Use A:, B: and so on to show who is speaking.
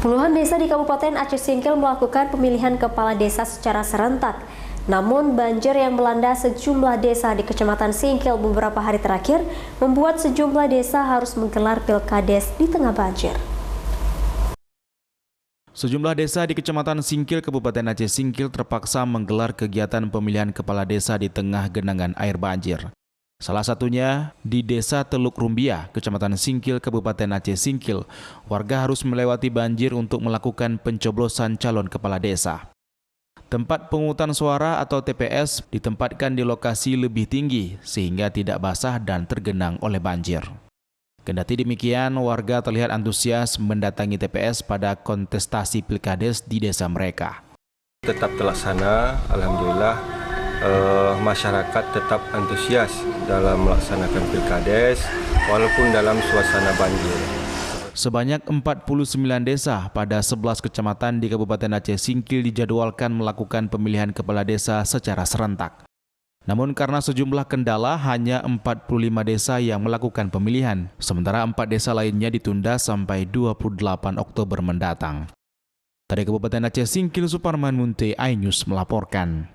A: Puluhan desa di Kabupaten Aceh Singkil melakukan pemilihan kepala desa secara serentak. Namun banjir yang melanda sejumlah desa di Kecamatan Singkil beberapa hari terakhir membuat sejumlah desa harus menggelar pilkades di tengah banjir.
B: Sejumlah desa di Kecamatan Singkil, Kabupaten Aceh Singkil terpaksa menggelar kegiatan pemilihan kepala desa di tengah genangan air banjir. Salah satunya di Desa Teluk Rumbia, Kecamatan Singkil, Kabupaten Aceh Singkil, warga harus melewati banjir untuk melakukan pencoblosan calon kepala desa. Tempat pemungutan suara atau TPS ditempatkan di lokasi lebih tinggi sehingga tidak basah dan tergenang oleh banjir. Kendati demikian, warga terlihat antusias mendatangi TPS pada kontestasi pilkades di desa mereka.
C: Tetap terlaksana, alhamdulillah. Masyarakat tetap antusias dalam melaksanakan pilkades walaupun dalam suasana banjir.
B: Sebanyak 49 desa pada 11 kecamatan di Kabupaten Aceh Singkil dijadwalkan melakukan pemilihan kepala desa secara serentak. Namun karena sejumlah kendala hanya 45 desa yang melakukan pemilihan, sementara 4 desa lainnya ditunda sampai 28 Oktober mendatang. Dari Kabupaten Aceh Singkil, Suparman Munte, iNews melaporkan.